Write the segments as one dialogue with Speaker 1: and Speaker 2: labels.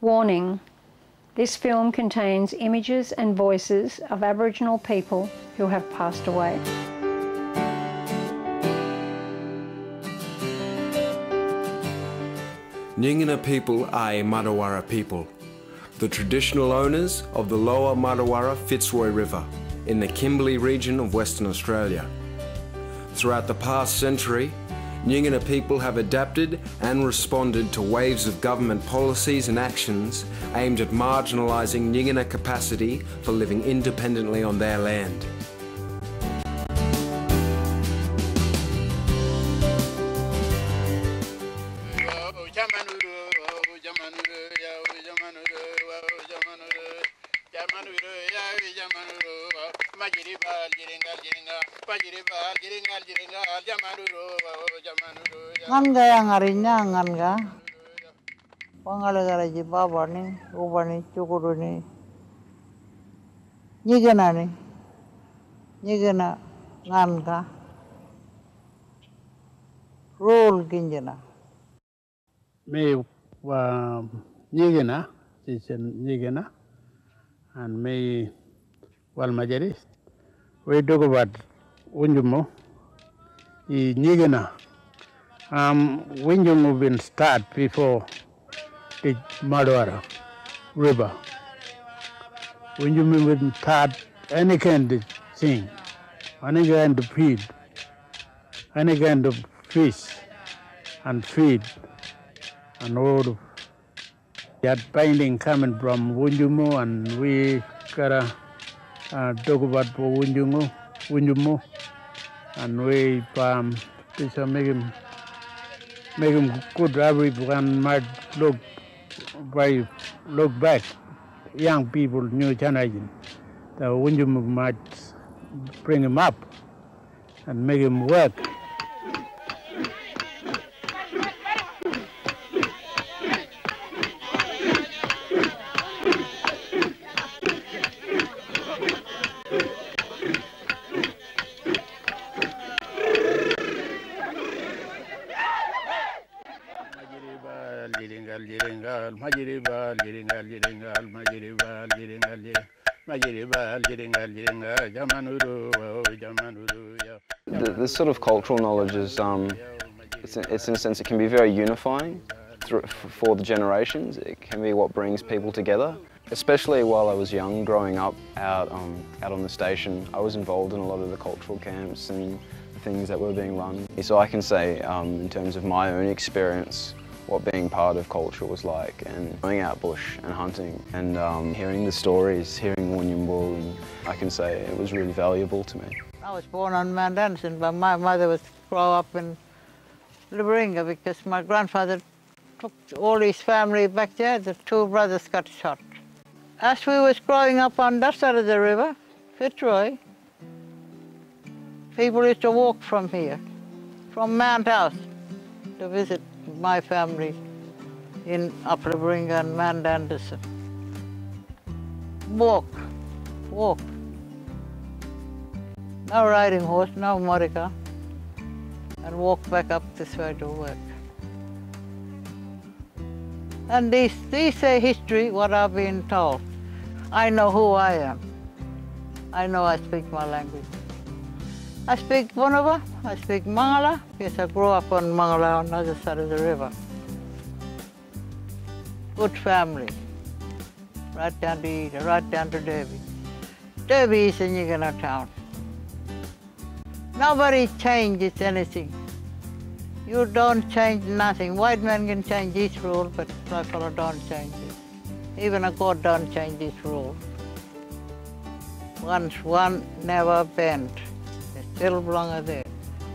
Speaker 1: Warning: this film contains images and voices of Aboriginal people who have passed away.
Speaker 2: Nyingina people are a Mardoowarra people, the traditional owners of the lower Mardoowarra Fitzroy River in the Kimberley region of Western Australia. Throughout the past century, Nyingina people have adapted and responded to waves of government policies and actions aimed at marginalising Nyingina capacity for living independently on their land.
Speaker 3: Ngan gaya ngarinya ngan ga pangalagara ji baba ni ubani cukuru ni nyigana ngan ga roll ginjana
Speaker 4: me nyigana nyigana and me Walmadany. We talk about Winjumo nyigana. Winjumo been started before the Mardoowarra River. Winjumo been start any kind of thing, any kind of feed, any kind of fish and feed and all that binding coming from Winjumo, and we gotta talk about Winjumo, and we make him good. Everyone might look back. Young people, new generation, the Winjumo might bring him up and make him work.
Speaker 5: The sort of cultural knowledge is, it's in a sense, it can be very unifying for the generations. It can be what brings people together. Especially while I was young, growing up out on the station, I was involved in a lot of the cultural camps and things that were being run. So I can say, in terms of my own experience, what being part of culture was like, and going out bush and hunting and hearing the stories, hearing Wunyumbu, I can say it was really valuable to me.
Speaker 3: I was born on Mount Anderson, but my mother was grow up in Riviere because my grandfather took all his family back there. The two brothers got shot. As we was growing up on that side of the river, Fitzroy, people used to walk from here, from Mount House, to visit my family in Riviere and Mount Anderson. Walk. No riding horse, no motorcar, and walk back up this way to work. And these say history, what I've been told. I know who I am. I know I speak my language. I speak Bunava, I speak Mangala, because I grew up on Mangala on the other side of the river. Good family, right down to Eda, right down to Derby. Derby is a Nyingana town. Nobody changes anything. You don't change nothing. White man can change his rule, but black fellow don't change it. Even a God don't change his rule. Once one never bent. They still belong there.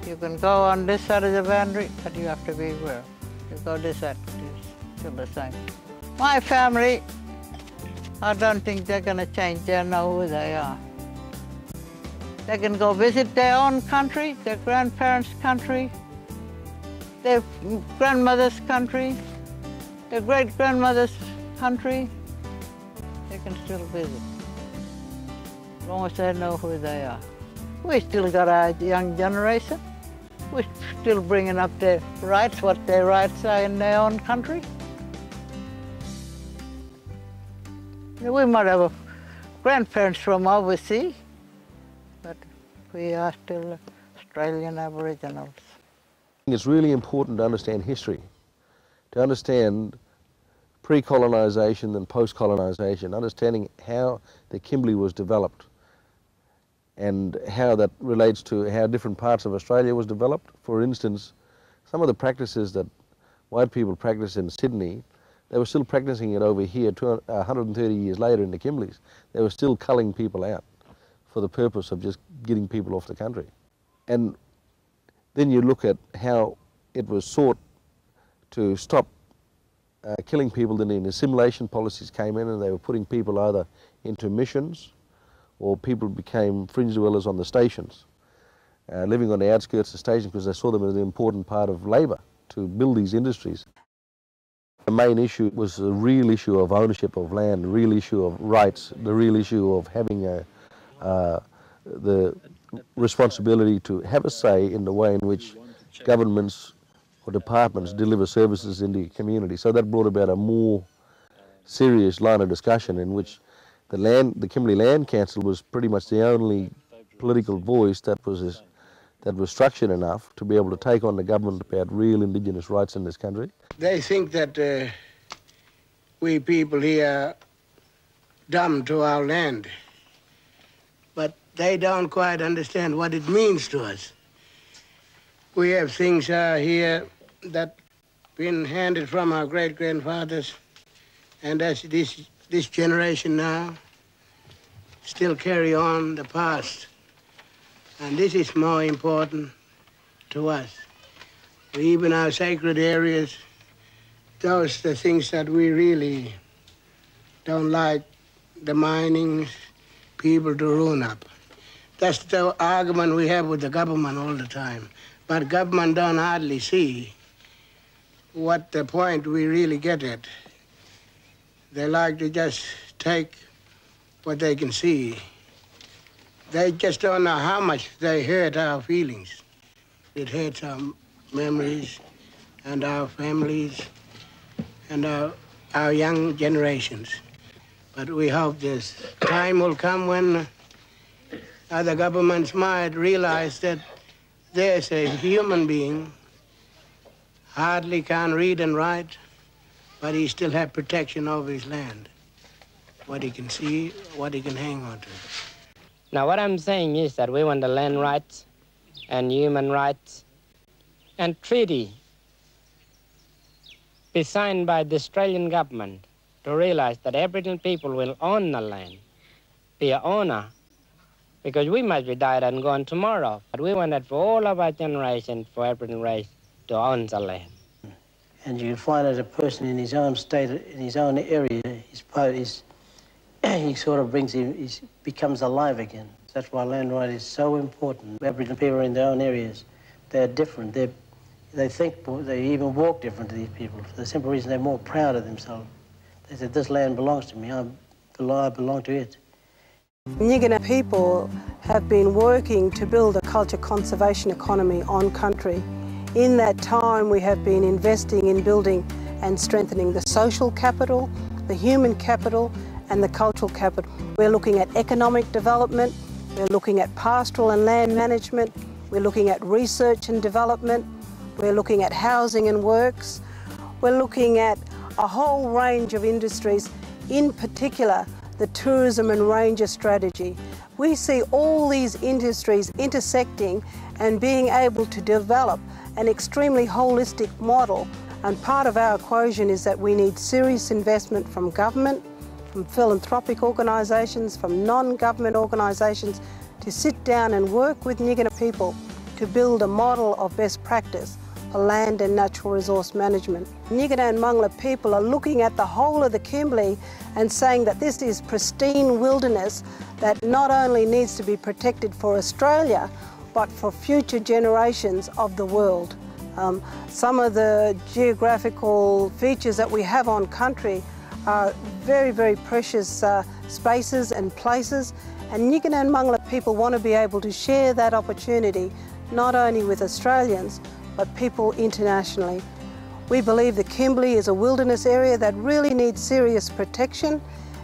Speaker 3: You can go on this side of the boundary, but you have to be aware. You go this side, it's still the same. My family, I don't think they're going to change. They know who they are. They can go visit their own country, their grandparents' country, their grandmother's country, their great-grandmother's country. They can still visit, as long as they know who they are. We still got our young generation. We're still bringing up their rights, what their rights are in their own country. We might have grandparents from overseas, but we are still Australian Aboriginals.
Speaker 6: It's really important to understand history, to understand pre-colonisation and post-colonisation, understanding how the Kimberley was developed and how that relates to how different parts of Australia was developed. For instance, some of the practices that white people practice in Sydney, they were still practicing it over here 130 years later in the Kimberleys. They were still culling people out for the purpose of just getting people off the country. And then you look at how it was sought to stop killing people. Then the assimilation policies came in and they were putting people either into missions or people became fringe dwellers on the stations, living on the outskirts of stations because they saw them as an important part of labour to build these industries. The main issue was the real issue of ownership of land, the real issue of rights, the real issue of having the responsibility to have a say in the way in which governments or departments deliver services in the community. So that brought about a more serious line of discussion in which the Kimberley Land Council was pretty much the only political voice that was structured enough to be able to take on the government about real Indigenous rights in this country.
Speaker 7: They think that we people here are dumb to our land, but they don't quite understand what it means to us. We have things here that been handed from our great-grandfathers, and as this generation now still carry on the past. And this is more important to us. Even our sacred areas, those are the things that we really don't like the mining people to ruin up. That's the argument we have with the government all the time. But government don't hardly see what the point we really get at. They like to just take what they can see. They just don't know how much they hurt our feelings. It hurts our memories and our families and our young generations. But we hope this time will come when other governments might realize that there's a human being, hardly can read and write, but he still has protection over his land, what he can see, what he can hang on to.
Speaker 8: Now what I'm saying is that we want the land rights and human rights and treaty be signed by the Australian government to realize that Aboriginal people will own the land, be an owner, because we might be died and gone tomorrow. But we want that for all of our generations, for Aboriginal race to own the land.
Speaker 9: And you find that a person in his own state, in his own area, he sort of becomes alive again. That's why land right is so important. Aboriginal people in their own areas, they're different. They think, they even walk different to these people. For the simple reason they're more proud of themselves. They said, this land belongs to me, I belong to it.
Speaker 10: Nyigina people have been working to build a culture conservation economy on country. In that time, we have been investing in building and strengthening the social capital, the human capital, and the cultural capital. We're looking at economic development, we're looking at pastoral and land management, we're looking at research and development, we're looking at housing and works, we're looking at a whole range of industries, in particular the tourism and ranger strategy. We see all these industries intersecting and being able to develop an extremely holistic model. And part of our equation is that we need serious investment from government, from philanthropic organisations, from non-government organisations to sit down and work with Nyigina people to build a model of best practice for land and natural resource management. Nyigina and Mangla people are looking at the whole of the Kimberley and saying that this is pristine wilderness that not only needs to be protected for Australia, but for future generations of the world. Some of the geographical features that we have on country are very, very precious spaces and places, and Nyigina and Mangla people want to be able to share that opportunity not only with Australians, but people internationally. We believe the Kimberley is a wilderness area that really needs serious protection,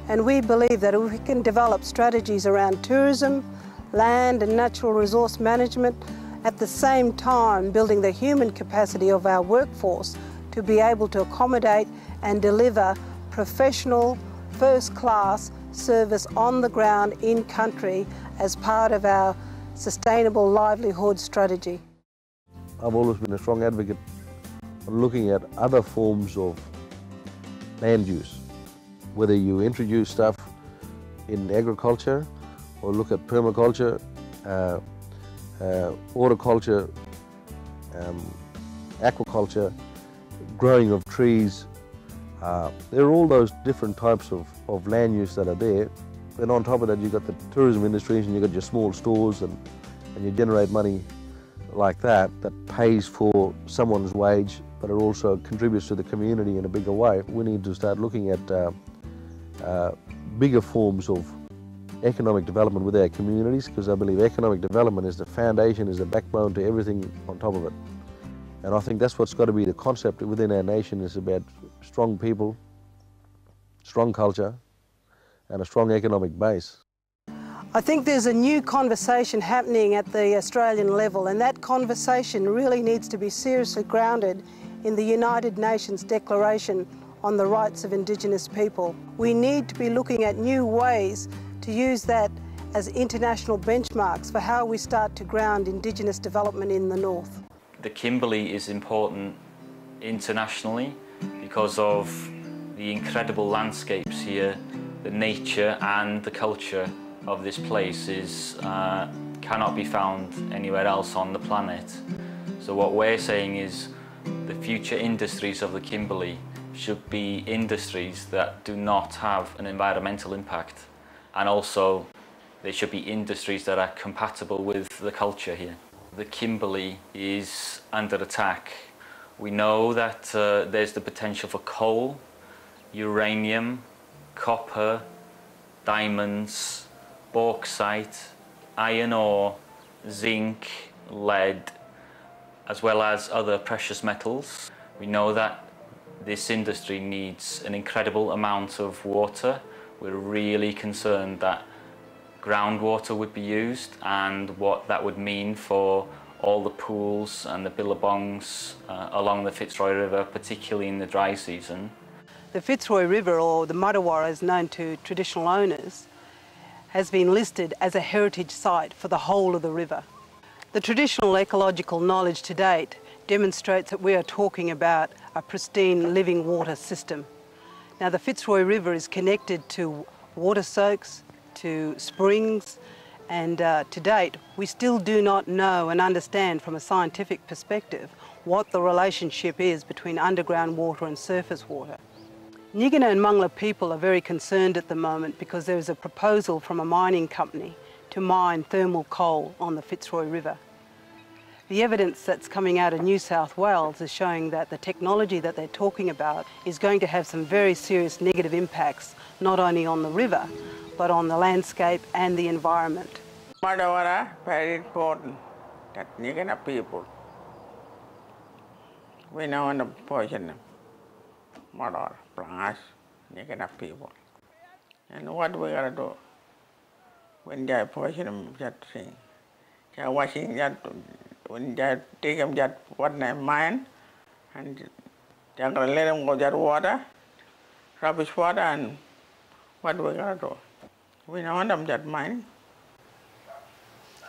Speaker 10: And we believe that if we can develop strategies around tourism, land and natural resource management, at the same time building the human capacity of our workforce to be able to accommodate and deliver professional, first-class service on the ground in country as part of our sustainable livelihood strategy.
Speaker 6: I've always been a strong advocate on looking at other forms of land use, whether you introduce stuff in agriculture or look at permaculture, horticulture, aquaculture, growing of trees. There are all those different types of land use that are there. Then on top of that, you've got the tourism industries and you've got your small stores and you generate money like that pays for someone's wage, but it also contributes to the community in a bigger way. We need to start looking at bigger forms of economic development with our communities, because I believe economic development is the foundation, is the backbone to everything on top of it. And I think that's what's got to be the concept within our nation, is about strong people, strong culture, and a strong economic base.
Speaker 10: I think there's a new conversation happening at the Australian level, and that conversation really needs to be seriously grounded in the United Nations Declaration on the Rights of Indigenous People. We need to be looking at new ways to use that as international benchmarks for how we start to ground Indigenous development in the North.
Speaker 11: The Kimberley is important internationally because of the incredible landscapes here, the nature and the culture of this place cannot be found anywhere else on the planet. So what we're saying is the future industries of the Kimberley should be industries that do not have an environmental impact, and also they should be industries that are compatible with the culture here. The Kimberley is under attack. We know that there's the potential for coal, uranium, copper, diamonds, bauxite, iron ore, zinc, lead, as well as other precious metals. We know that this industry needs an incredible amount of water. We're really concerned that groundwater would be used and what that would mean for all the pools and the billabongs along the Fitzroy River, particularly in the dry season.
Speaker 10: The Fitzroy River, or the Mardoowarra as known to traditional owners, has been listed as a heritage site for the whole of the river. The traditional ecological knowledge to date demonstrates that we are talking about a pristine living water system. Now, the Fitzroy River is connected to water soaks, to springs, and to date we still do not know and understand from a scientific perspective what the relationship is between underground water and surface water. Nyigina and Mangla people are very concerned at the moment because there is a proposal from a mining company to mine thermal coal on the Fitzroy River. The evidence that's coming out of New South Wales is showing that the technology that they're talking about is going to have some very serious negative impacts, not only on the river, but on the landscape and the environment.
Speaker 12: Mardoowarra, very important, that Nyigina people, we know in the portion of Mardoowarra, Blanche, Nyigina people. And what we gotta do? When they portion them, just thing, they're washing that, when they take them, just what they mine, and they're gonna let them go that water, rubbish water, and what we gotta do? We don't want them that mining.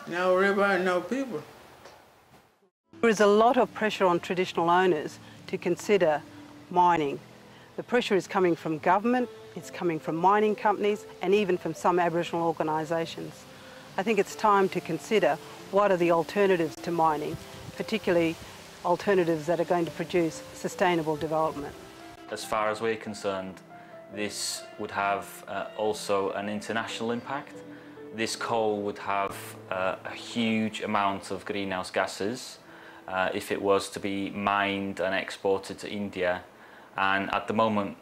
Speaker 12: No river, no people.
Speaker 10: There is a lot of pressure on traditional owners to consider mining. The pressure is coming from government, it's coming from mining companies, and even from some Aboriginal organisations. I think it's time to consider what are the alternatives to mining, particularly alternatives that are going to produce sustainable development.
Speaker 11: As far as we're concerned, this would have also an international impact. This coal would have a huge amount of greenhouse gases if it was to be mined and exported to India. And at the moment,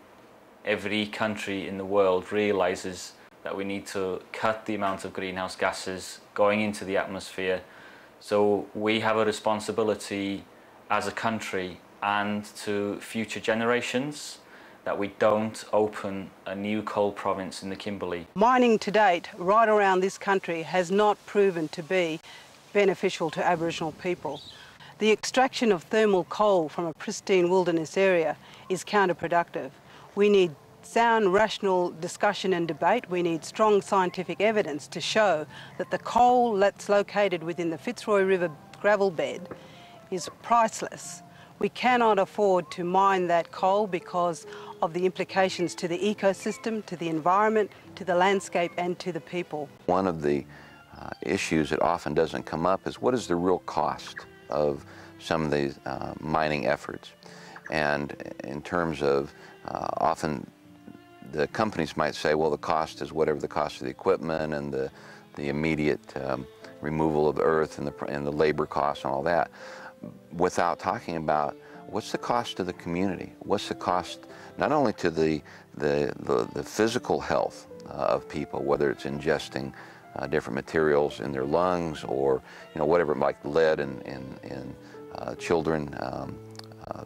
Speaker 11: every country in the world realises that we need to cut the amount of greenhouse gases going into the atmosphere. So we have a responsibility as a country and to future generations that we don't open a new coal province in the Kimberley.
Speaker 10: Mining to date, right around this country, has not proven to be beneficial to Aboriginal people. The extraction of thermal coal from a pristine wilderness area is counterproductive. We need sound, rational discussion and debate. We need strong scientific evidence to show that the coal that's located within the Fitzroy River gravel bed is priceless. We cannot afford to mine that coal because of the implications to the ecosystem, to the environment, to the landscape and to the people.
Speaker 13: One of the issues that often doesn't come up is what is the real cost of some of these mining efforts. And in terms of often the companies might say, well, the cost is whatever the cost of the equipment and the immediate removal of earth and the labor costs and all that, without talking about what's the cost to the community, what's the cost not only to the physical health of people, whether it's ingesting different materials in their lungs or whatever, like lead in children,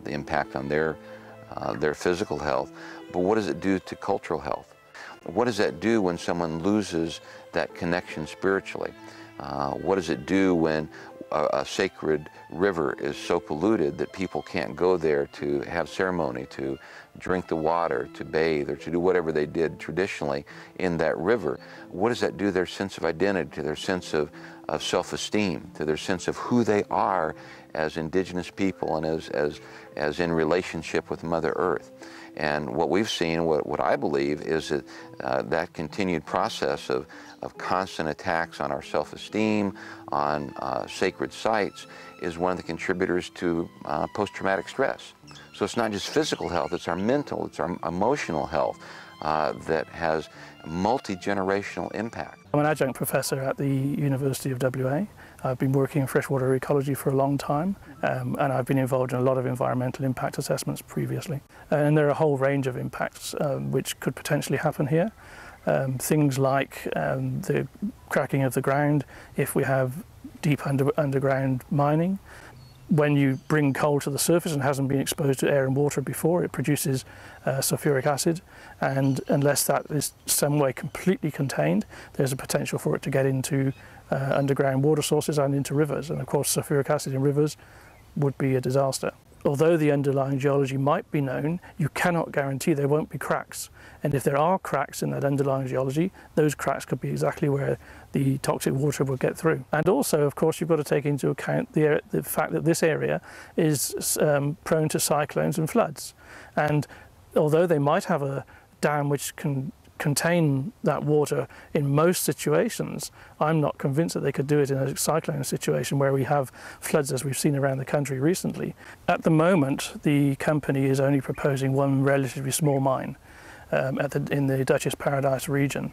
Speaker 13: the impact on their physical health, but what does it do to cultural health? What does that do when someone loses that connection spiritually? What does it do when a sacred river is so polluted that people can't go there to have ceremony, to drink the water, to bathe, or to do whatever they did traditionally in that river? What does that do to their sense of identity, to their sense of self-esteem, to their sense of who they are as Indigenous people and as in relationship with Mother Earth? And what we've seen, what I believe, is that that continued process of constant attacks on our self-esteem, on sacred sites, is one of the contributors to post-traumatic stress. So it's not just physical health, it's our mental, it's our emotional health that has multi-generational impact.
Speaker 14: I'm an adjunct professor at the University of WA. I've been working in freshwater ecology for a long time, and I've been involved in a lot of environmental impact assessments previously. And there are a whole range of impacts which could potentially happen here. Things like the cracking of the ground if we have deep underground mining. When you bring coal to the surface and hasn't been exposed to air and water before, it produces sulfuric acid, and unless that is some way completely contained, there's a potential for it to get into underground water sources and into rivers, and of course sulfuric acid in rivers would be a disaster. Although the underlying geology might be known, you cannot guarantee there won't be cracks. And if there are cracks in that underlying geology, those cracks could be exactly where the toxic water will get through. And also, of course, you've got to take into account the fact that this area is prone to cyclones and floods. And although they might have a dam which can contain that water in most situations, I'm not convinced that they could do it in a cyclone situation where we have floods as we've seen around the country recently. At the moment, the company is only proposing one relatively small mine in the Duchess Paradise region,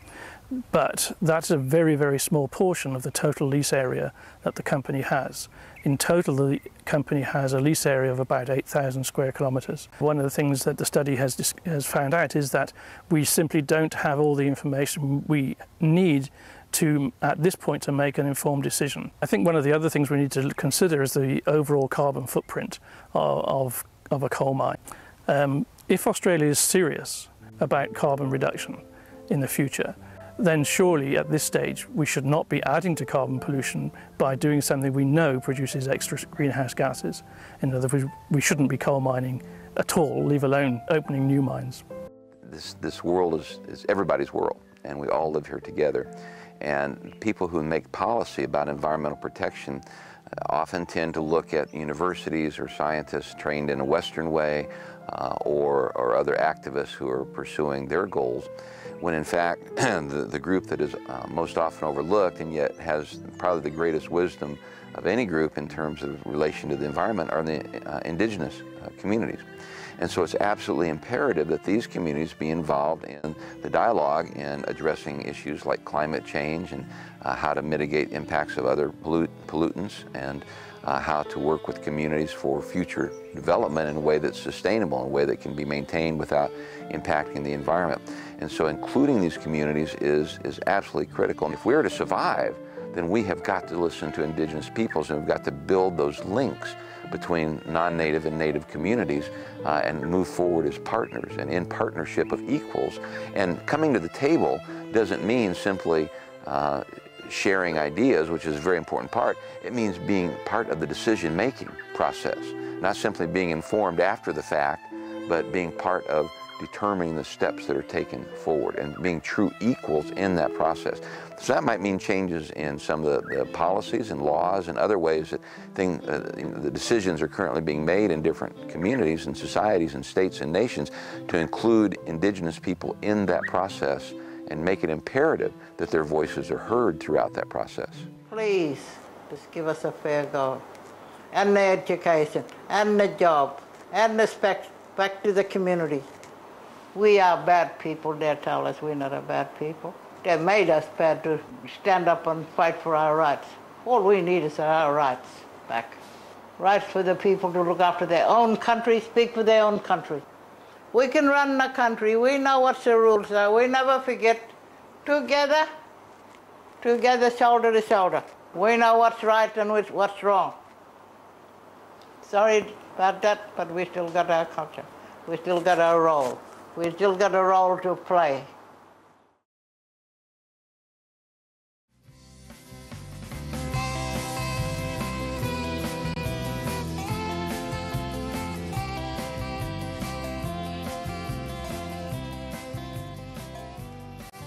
Speaker 14: but that's a very, very small portion of the total lease area that the company has. In total, the company has a lease area of about 8,000 square kilometres. One of the things that the study has found out is that we simply don't have all the information we need to, at this point, to make an informed decision. I think one of the other things we need to consider is the overall carbon footprint of a coal mine. If Australia is serious about carbon reduction in the future, then surely at this stage we should not be adding to carbon pollution by doing something we know produces extra greenhouse gases. In other words, we shouldn't be coal mining at all, leave alone opening new mines.
Speaker 13: This world is everybody's world, and we all live here together. And people who make policy about environmental protection often tend to look at universities or scientists trained in a Western way or other activists who are pursuing their goals, when in fact the group that is most often overlooked and yet has probably the greatest wisdom of any group in terms of relation to the environment are the indigenous communities. And so it's absolutely imperative that these communities be involved in the dialogue in addressing issues like climate change and how to mitigate impacts of other pollutants and how to work with communities for future development in a way that's sustainable, in a way that can be maintained without impacting the environment. And so including these communities is absolutely critical. And if we are to survive, then we have got to listen to indigenous peoples, and we've got to build those links between non-native and native communities and move forward as partners and in partnership of equals. And coming to the table doesn't mean simply sharing ideas, which is a very important part. It means being part of the decision-making process, not simply being informed after the fact, but being part of determining the steps that are taken forward and being true equals in that process. So that might mean changes in some of the policies and laws and other ways that the decisions are currently being made in different communities and societies and states and nations to include indigenous people in that process and make it imperative that their voices are heard throughout that process.
Speaker 3: Please, just give us a fair go. And the education, and the job, and the back to the community. We are bad people. They tell us we're not a bad people. They made us bad to stand up and fight for our rights. All we need is our rights back. Rights for the people to look after their own country, speak for their own country. We can run the country. We know what the rules are. We never forget. Together, shoulder to shoulder. We know what's right and what's wrong. Sorry about that, but we still got our culture. We still got our role. We still got a role to play.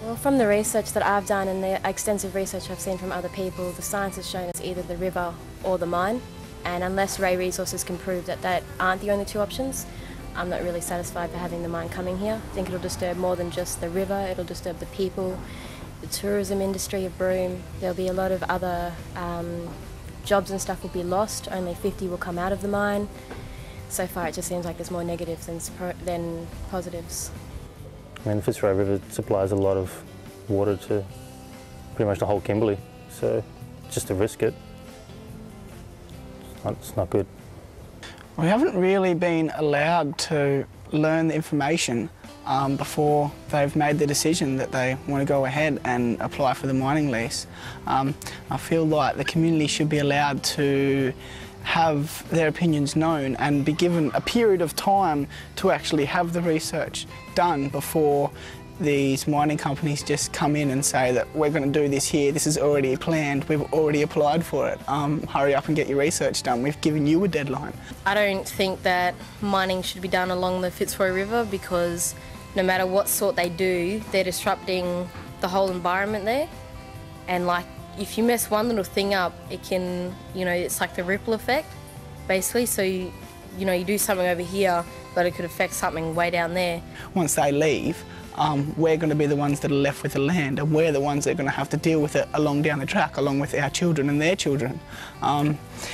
Speaker 15: Well, from the research that I've done and the extensive research I've seen from other people, the science has shown us either the river or the mine, and unless Ray Resources can prove that aren't the only two options, I'm not really satisfied for having the mine coming here. I think it'll disturb more than just the river, it'll disturb the people, the tourism industry of Broome. There'll be a lot of other jobs and stuff will be lost, only 50 will come out of the mine. So far it just seems like there's more negatives than positives.
Speaker 16: I mean, the Fitzroy River supplies a lot of water to pretty much the whole Kimberley, so just to risk it, it's not good.
Speaker 17: We haven't really been allowed to learn the information before they've made the decision that they want to go ahead and apply for the mining lease. I feel like the community should be allowed to have their opinions known and be given a period of time to actually have the research done before these mining companies just come in and say that we're going to do this here, this is already planned, we've already applied for it, hurry up and get your research done, we've given you a deadline.
Speaker 15: I don't think that mining should be done along the Fitzroy River because no matter what sort they do, they're disrupting the whole environment there, and like if you mess one little thing up, it can, it's like the ripple effect, basically. So, you do something over here, but it could affect something way down there. Once they leave, we're going to be the ones that are left with the land, and we're the ones that are going to have to deal with it along down the track, along with our children and their children.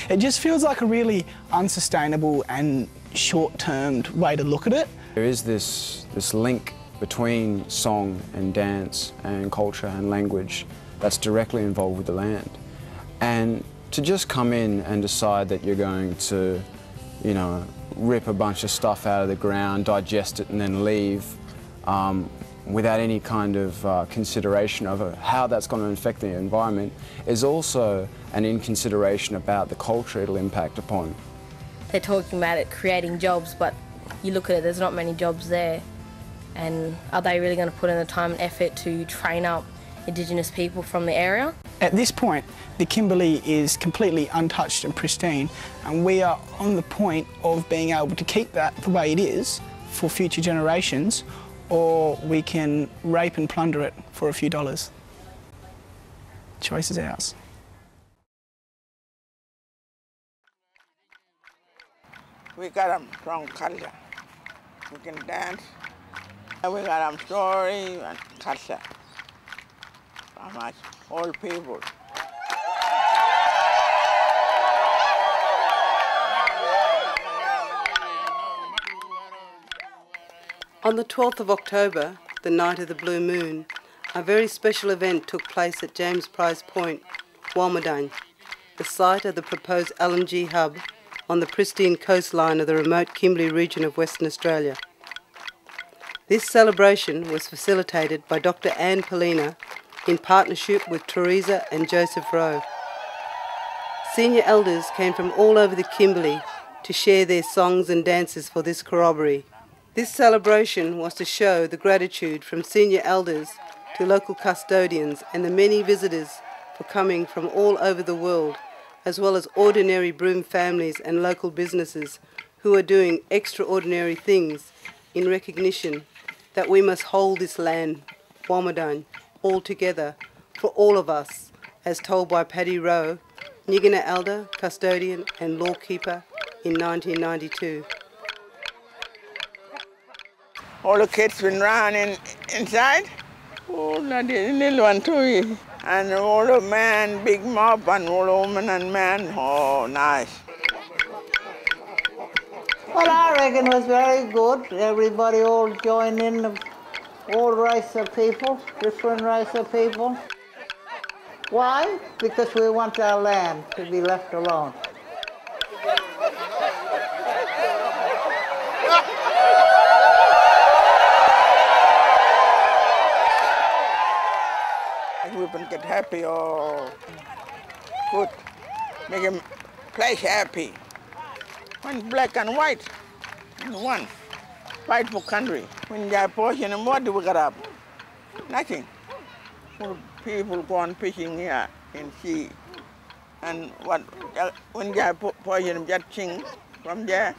Speaker 15: It just feels like a really unsustainable and short-termed way to look at it.
Speaker 2: There is this link between song and dance and culture and language that's directly involved with the land. And to just come in and decide that you're going to, rip a bunch of stuff out of the ground, digest it and then leave without any kind of consideration of how that's going to affect the environment is also an inconsideration about the culture it'll impact upon.
Speaker 15: They're talking about it creating jobs, but you look at it, there's not many jobs there. And are they really going to put in the time and effort to train up Indigenous people from the area?
Speaker 17: At this point, the Kimberley is completely untouched and pristine, and we are on the point of being able to keep that the way it is for future generations, or we can rape and plunder it for a few dollars. Choice is ours.
Speaker 12: We got a strong culture. We can dance. We got a story and culture. From us, all people.
Speaker 10: On the 12th of October, the night of the blue moon, a very special event took place at James Price Point, Walmadany, the site of the proposed LNG hub on the pristine coastline of the remote Kimberley region of Western Australia. This celebration was facilitated by Dr. Anne Polina in partnership with Teresa and Joseph Rowe. Senior elders came from all over the Kimberley to share their songs and dances for this Corroboree. This celebration was to show the gratitude from senior elders to local custodians and the many visitors for coming from all over the world, as well as ordinary Broome families and local businesses who are doing extraordinary things in recognition that we must hold this land, Walmadany, all together for all of us, as told by Paddy Rowe, Nyigina elder, custodian and lawkeeper in 1992.
Speaker 12: All the kids been running inside. Oh, that is little one too. And all the men, big mob, and all the women and men. Oh, nice.
Speaker 3: Well, I reckon it was very good. Everybody all joined in, all race of people, different race of people. Why? Because we want our land to be left alone.
Speaker 12: We can get happy or good, make a place happy. One black and white, one fight for country. When they are portion and what do we got up? Nothing. People go on fishing here in sea, and what when they are portion just ching from there,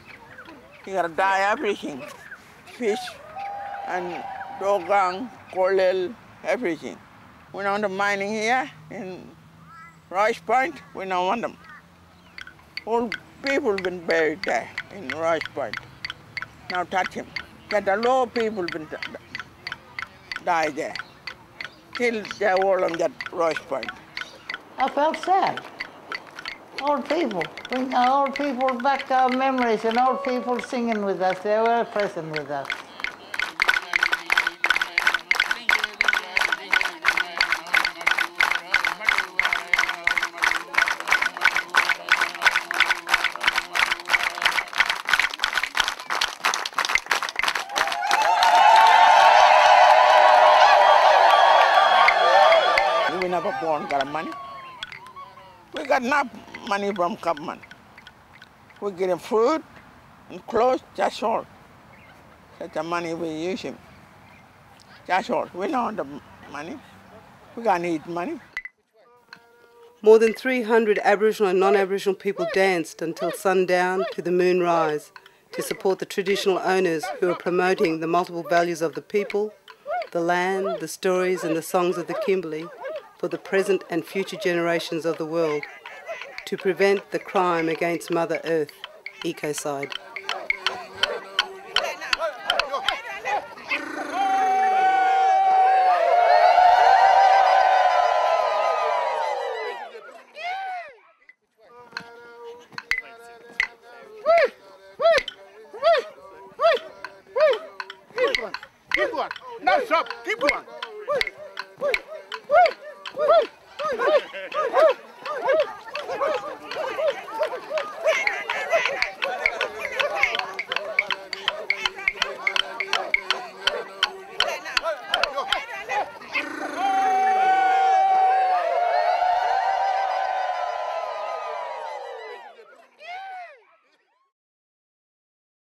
Speaker 12: you gotta die everything, fish and dogang, coral, everything. We don't want the mining here in Rice Point, we don't want them. All people been buried there in Rice Point. Now touch him. Get the low people been die there. Till they all on that Rice Point.
Speaker 3: I felt sad. Old people, bring our old people back our memories and old people singing with us. They were present with us.
Speaker 12: We never born got money. We got enough money from government. We get him food and clothes, that's all. That's the money we use him. That's all. We don't want the money. We gotta need money.
Speaker 10: More than 300 Aboriginal and non-Aboriginal people danced until sundown to the moon rise to support the traditional owners who are promoting the multiple values of the people, the land, the stories and the songs of the Kimberley for the present and future generations of the world to prevent the crime against Mother Earth, ecocide.
Speaker 7: Keep going. Now stop. Keep going.